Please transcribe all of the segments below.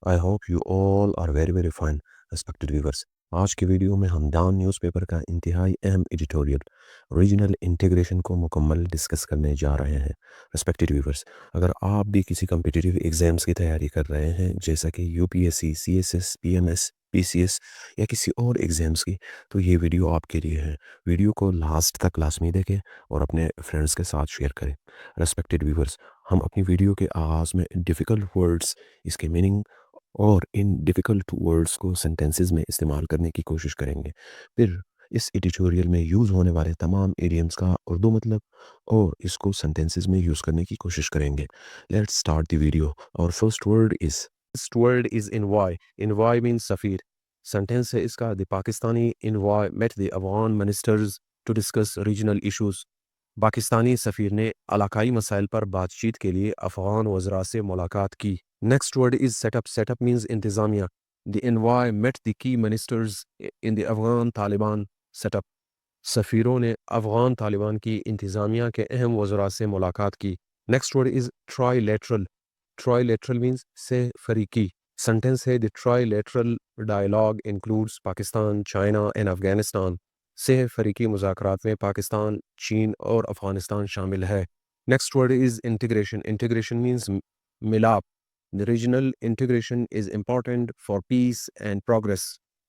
I hope you all are very very fine, respected viewers. آج کی video میں ہم ڈان نیوز پیپر کا انتہائی اہم ایڈیٹوریل ریجنل انٹیگریشن کو مکمل ڈسکس کرنے جا رہے ہیں. ریسپیکٹڈ ویورز، اگر آپ بھی کسی کمپٹیٹیو ایگزامس کی تیاری کر رہے ہیں جیسا کہ U P S C, C S S, P M S, P C S یا کسی اور ایگزامس کی، تو یہ ویڈیو آپ کے لیے ہے. ویڈیو کو لاسٹ تک لازمی دیکھیں اور اپنے فرینڈس کے ساتھ شیئر کریں. ریسپیکٹڈ ویورز، ہم اپنی ویڈیو کے آغاز میں ڈیفیکلٹ ورڈز، اس کے میننگ اور ان ڈیفیکلٹ ورڈز کو سینٹینسز میں استعمال کرنے کی کوشش کریں گے. پھر اس ایڈیٹوریل میں یوز ہونے والے تمام ایڈیمز کا اردو مطلب اور اس کو سینٹینسز میں یوز کرنے کی کوشش کریں گے. Let's start the video. اور first word is envoy. Envoy means سفیر. سینٹینس ہے اس کا: the Pakistani envoy met the Afghan ministers to discuss regional issues. Pakistani سفیر نے علاقائی مسائل پر بات چیت کے لیے افغان وزراء سے ملاقات کی. Next word is set up. Set up means انتظامیہ. The envoy met the key ministers in the Afghan Taliban set up. سفیروں نے افغان طالبان کی انتظامیہ کے اہم وزراء سے ملاقات کی. Next word is trilateral. Trilateral means سے فریقی. Sentence ہے: The trilateral dialogue includes Pakistan, China and Afghanistan. سے فریقی مذاکرات میں پاکستان، چین اور افغانستان شامل ہے. Next word is integration. Integration means ملاپ. The regional integration is important for peace and progress.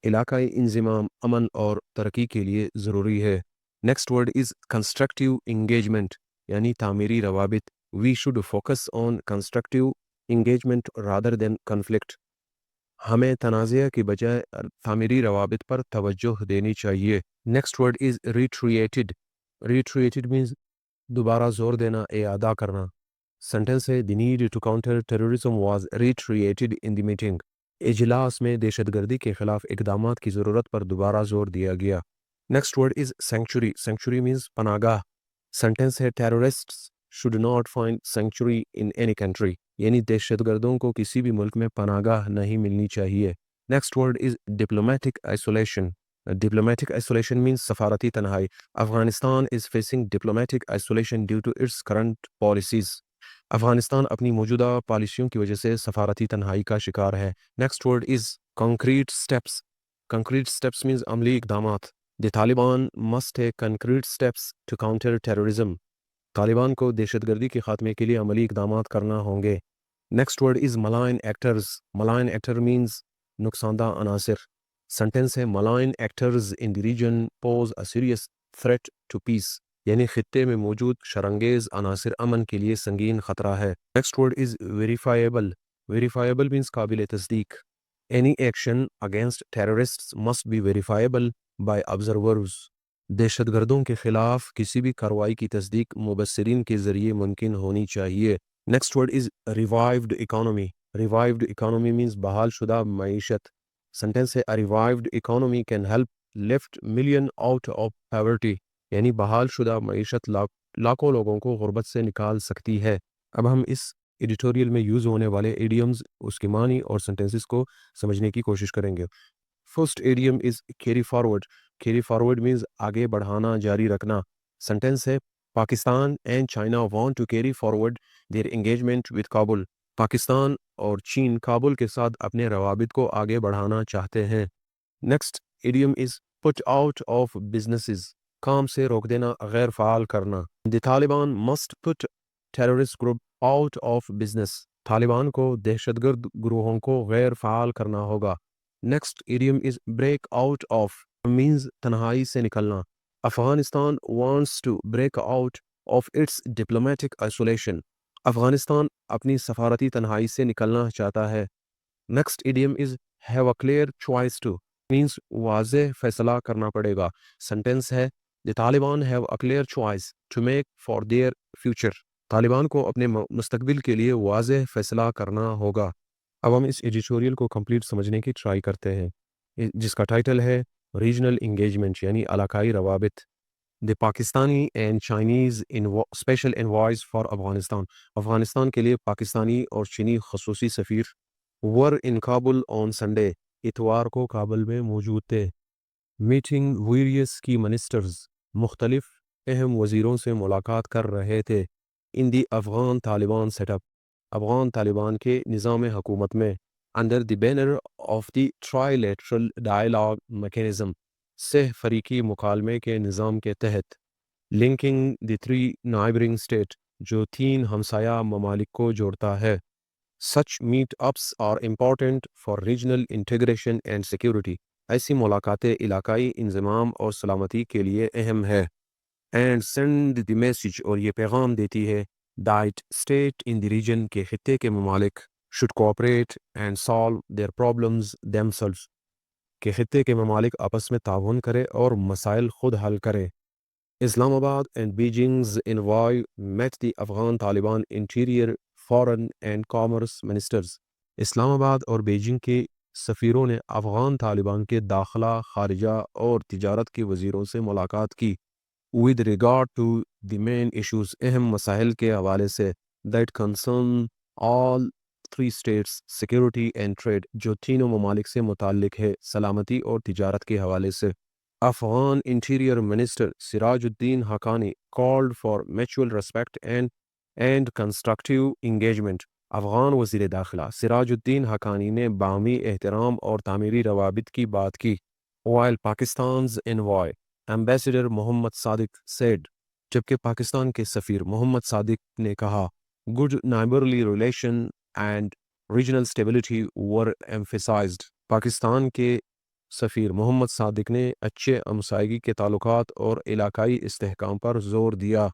علاقائی انضمام امن اور ترقی کے لیے ضروری ہے. Next word is constructive engagement یعنی تعمیری روابط. We should focus on constructive engagement rather than conflict. ہمیں تنازعہ کی بجائے تعمیری روابط پر توجہ دینی چاہیے. Next word is reiterated. Reiterated means دوبارہ زور دینا، اعادہ کرنا. سینٹینس ہے: the need to counter terrorism was reiterated in the meeting. اجلاس میں دہشت گردی کے خلاف اقدامات کی ضرورت پر دوبارہ زور دیا گیا. Next word is sanctuary. Sanctuary means پناہ گاہ. سینٹینس ہے: terrorists should not find sanctuary in any country. یعنی دہشت گردوں کو کسی بھی ملک میں پناہ گاہ نہیں ملنی چاہیے. نیکسٹ ورڈ از diplomatic isolation. Diplomatic isolation means سفارتی تنہائی. Afghanistan is facing diplomatic isolation due to its current policies. Afghanistan اپنی موجودہ پالیسیوں کی وجہ سے سفارتی تنہائی کا شکار ہے. Next word is concrete steps. Concrete steps means عملی اقدامات. The Taliban must take concrete steps to counter terrorism. Taliban کو دہشت گردی کے خاتمے کے لیے عملی اقدامات کرنا ہوں گے. Next word is malign actors. Malign actor means نقصان دہ عناصر. سینٹینس ہے: malign actors in the region pose a serious threat to peace. یعنی خطے میں موجود شرانگیز عناصر امن کے لیے سنگین خطرہ ہے. نیکسٹ ورڈ از ویریفائبل. ویریفائبل مینس قابل تصدیق. Any action against terrorists must be verifiable by observers. دہشت گردوں کے خلاف کسی بھی کارروائی کی تصدیق مبصرین کے ذریعے ممکن ہونی چاہیے. نیکسٹ ورڈ از revived economy. Revived economy means بحال شدہ معیشت. سینٹینس ہے: A revived economy can help lift million out of poverty. یعنی بحال شدہ معیشت لاکھوں لوگوں کو غربت سے نکال سکتی ہے. اب ہم اس ایڈیٹوریل میں یوز ہونے والے ایڈیمز، اس کی معنی اور سینٹینسز کو سمجھنے کی کوشش کریں گے. First idiom is carry forward. Carry forward means آگے بڑھانا، جاری رکھنا. سینٹینس ہے: Pakistan and China want to carry forward their engagement with Kabul. Pakistan اور چین کابل کے ساتھ اپنے روابط کو آگے بڑھانا چاہتے ہیں. Next idiom is put out of businesses. کام سے روک دینا، غیر فعال کرنا. The Taliban must put terrorist group out of business. Taliban کو دہشت گرد گروہوں کو غیر فعال کرنا ہوگا. Next idiom is break out of. Means تنہائی سے نکلنا. Afghanistan wants to break out of its diplomatic isolation. Afghanistan اپنی سفارتی تنہائی سے نکلنا چاہتا ہے. Next idiom is have a clear choice two. Means واضح فیصلہ کرنا پڑے گا. سینٹینس ہے: The Taliban have a clear choice to make for their future. Taliban کو اپنے مستقبل کے لیے واضح فیصلہ کرنا ہوگا. اب ہم اس ایڈیٹوریل کو کمپلیٹ سمجھنے کی ٹرائی کرتے ہیں، جس کا ٹائٹل ہے ریجنل انگیجمنٹ یعنی علاقائی روابط. The Pakistani and Chinese special envoys for Afghanistan. Afghanistan کے لیے پاکستانی اور چینی خصوصی سفیر ور ان کابل آن سنڈے. اتوار کو کابل میں موجود تھے. میٹنگ ویریس کی منسٹرز. مختلف اہم وزیروں سے ملاقات کر رہے تھے. ان دی افغان طالبان سیٹ اپ. افغان طالبان کے نظام حکومت میں. under the banner of the trilateral dialogue mechanism سہ فریقی مکالمے کے نظام کے تحت linking the three neighboring state جو تین ہمسایہ ممالک کو جوڑتا ہے. Such meet-ups are important for regional integration and security. ایسی ملاقاتیں علاقائی انضمام اور سلامتی کے لیے اہم ہے. And send the message اور یہ پیغام دیتی ہے that state in the region کے خطے کے ممالک should cooperate and solve their problems themselves. کہ خطے کے ممالک آپس میں تعاون کرے اور مسائل خود حل کرے. اسلام آباد and Beijing's envoy met the Afghan Taliban interior, foreign and commerce ministers. اسلام آباد اور بیجنگ کے سفیروں نے افغان طالبان کے داخلہ، خارجہ اور تجارت کے وزیروں سے ملاقات کی. with regard to the main issues اہم مسائل کے حوالے سے that concern all three states security and trade جو تینوں ممالک سے متعلق ہے سلامتی اور تجارت کے حوالے سے. Afghan interior minister Siraj uddin Haqqani called for mutual respect and constructive engagement. Afghan وزیر داخلہ سراج الدین حقانی نے باہمی احترام اور تعمیری روابط کی بات کی. while Pakistan's envoy Ambassador محمد صادق said جبکہ پاکستان کے سفیر محمد صادق نے کہا good neighborly relation and regional stability were emphasized. Pakistan کے سفیر محمد صادق نے اچھے ہمسائیگی کے تعلقات اور علاقائی استحکام پر زور دیا.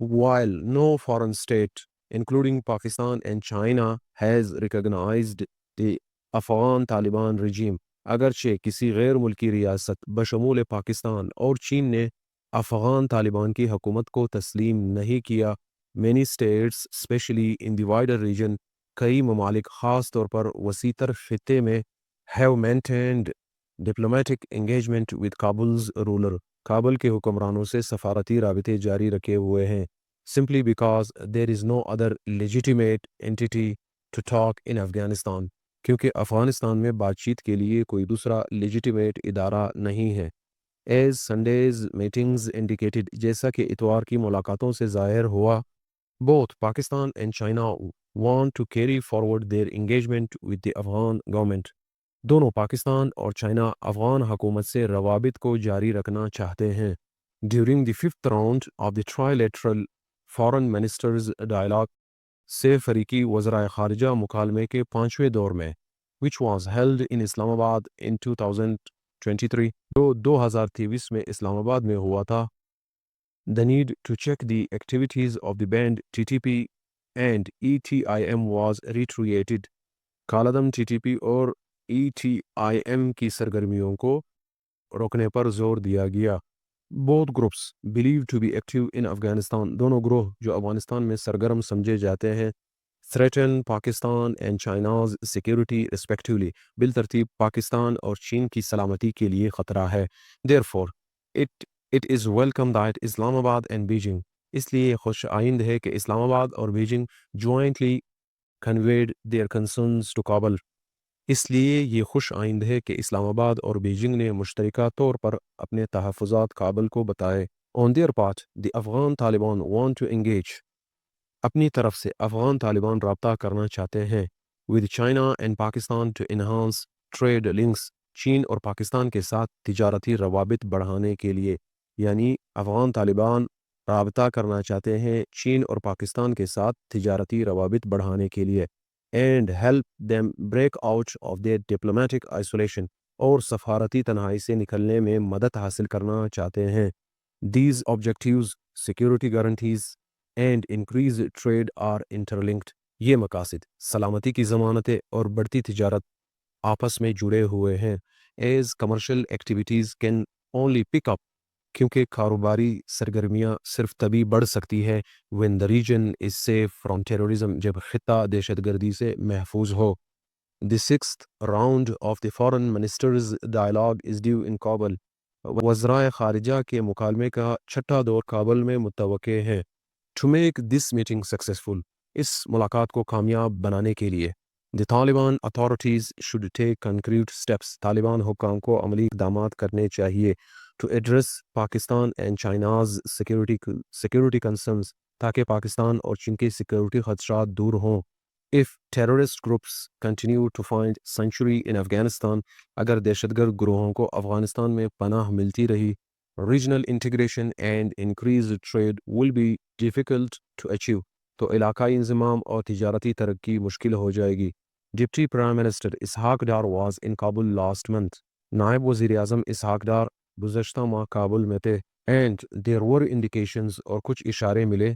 while no foreign state including Pakistan and China has recognized the Afghan Taliban regime. اگرچہ کسی غیر ملکی ریاست بشمول پاکستان اور چین نے افغان طالبان کی حکومت کو تسلیم نہیں کیا. many states especially in the wider region کئی ممالک خاص طور پر وسیع تر خطے میں have maintained diplomatic engagement with Kabul's ruler. Kabul کے حکمرانوں سے سفارتی رابطے جاری رکھے ہوئے ہیں. simply because there is no other legitimate entity to talk in Afghanistan. کیونکہ افغانستان میں بات چیت کے لیے کوئی دوسرا لیجیٹیمیٹ ادارہ نہیں ہے. As Sunday's meetings indicated جیسا کہ اتوار کی ملاقاتوں سے ظاہر ہوا both Pakistan and China want to carry forward their engagement with the Afghan government. دونوں پاکستان اور چائنا افغان حکومت سے روابط کو جاری رکھنا چاہتے ہیں. During the fifth round of the trilateral foreign ministers dialogue سے فریقی وزرائے خارجہ مکالمے کے پانچویں دور میں which was held in اسلام آباد in 2023 جو 2023 میں اسلام آباد میں ہوا تھا. The need to check the activities of the band TTP and ETIM was reiterated. کالعدم TTP اور ETIM کی سرگرمیوں کو روکنے پر زور دیا گیا. Both groups believed to be active in Afghanistan. دونوں گروہ جو افغانستان میں سرگرم سمجھے جاتے ہیں threaten Pakistan and China's security respectively. بالترتیب Pakistan اور چین کی سلامتی کے لیے خطرہ ہے. Therefore, it is welcome that Islamabad and Beijing. اس لیے خوش آئند ہے کہ اسلام آباد اور Beijing jointly conveyed their concerns to Kabul. اس لیے یہ خوش آئند ہے کہ اسلام آباد اور بیجنگ نے مشترکہ طور پر اپنے تحفظات کابل کو بتائے. On their part, the Afghan Taliban want to engage. اپنی طرف سے افغان طالبان رابطہ کرنا چاہتے ہیں with China and Pakistan to enhance trade links. چین اور پاکستان کے ساتھ تجارتی روابط بڑھانے کے لیے یعنی افغان طالبان رابطہ کرنا چاہتے ہیں چین اور پاکستان کے ساتھ تجارتی روابط بڑھانے کے لیے and help them break out of their diplomatic isolation. اور سفارتی تنہائی سے نکلنے میں مدد حاصل کرنا چاہتے ہیں. These objectives, security guarantees and increased trade are interlinked. یہ مقاصد سلامتی کی ضمانتیں اور بڑھتی تجارت آپس میں جڑے ہوئے ہیں. As commercial activities can only pick up کیونکہ کاروباری سرگرمیاں صرف تبھی بڑھ سکتی ہے when the region is safe from terrorism. جب خطہ دہشت گردی سے محفوظ ہو. The sixth round of the foreign ministers dialogue is due in Kabul. وزرائے خارجہ کے مکالمے کا چھٹا دور کابل میں متوقع ہے. To make this meeting successful. اس ملاقات کو کامیاب بنانے کے لیے The Taliban authorities should take concrete steps. Taliban حکام کو عملی اقدامات کرنے چاہیے to address Pakistan and China's security concerns تاکہ پاکستان اور چین کے سیکورٹی خدشات دور ہوں. If terrorist groups continue to find sanctuary in Afghanistan, اگر دہشت گرد گروہوں کو افغانستان میں پناہ ملتی رہی, regional integration and increased trade will be difficult to achieve. تو علاقائی انضمام اور تجارتی ترقی مشکل ہو جائے گی. Deputy prime minister Ishaq Dar was in Kabul last month. نائب وزیر اعظم اسحاق ڈار گزشتہ ماہ کابل میں تھے. And there were indications اور کچھ اشارے ملے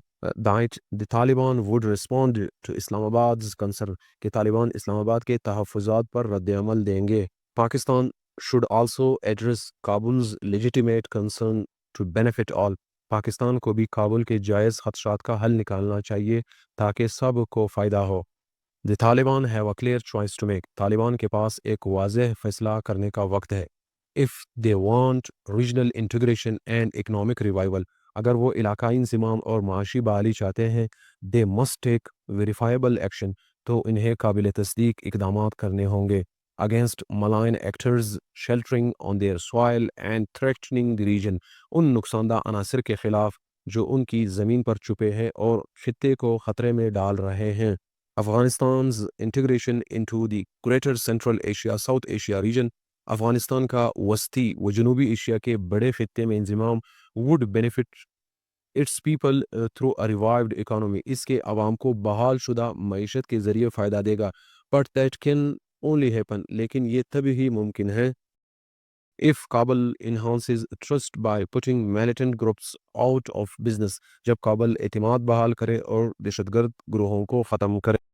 that the Taliban would respond to Islamabad's concern کہ طالبان اسلام آباد کے تحفظات پر رد عمل دیں گے. Pakistan should also address Kabul's legitimate concern to benefit all. Pakistan کو بھی کابل کے جائز خدشات کا حل نکالنا چاہیے تاکہ سب کو فائدہ ہو. The Taliban have a clear choice to make. Taliban کے پاس ایک واضح فیصلہ کرنے کا وقت ہے. If they want regional integration and economic revival, اگر وہ علاقائی انضمام اور معاشی بحالی چاہتے ہیں, they must take verifiable action, تو انہیں قابل تصدیق اقدامات کرنے ہوں گے. Against malign actors sheltering on their soil and threatening the region, ان نقصان دہ عناصر کے خلاف جو ان کی زمین پر چھپے ہیں اور خطے کو خطرے میں ڈال رہے ہیں. Afghanistan's integration into the Greater Central Asia South Asia region, Afghanistan کا وسطی و جنوبی ایشیا کے بڑے خطے میں انضمام would benefit its people through a revived economy, اس کے عوام کو بحال شدہ معیشت کے ذریعے فائدہ دے گا. But that can only happen, لیکن یہ تبھی ہی ممکن ہے if Kabul enhances trust by putting militant groups out of business, جب کابل اعتماد بحال کرے اور دہشت گرد گروہوں کو ختم کرے.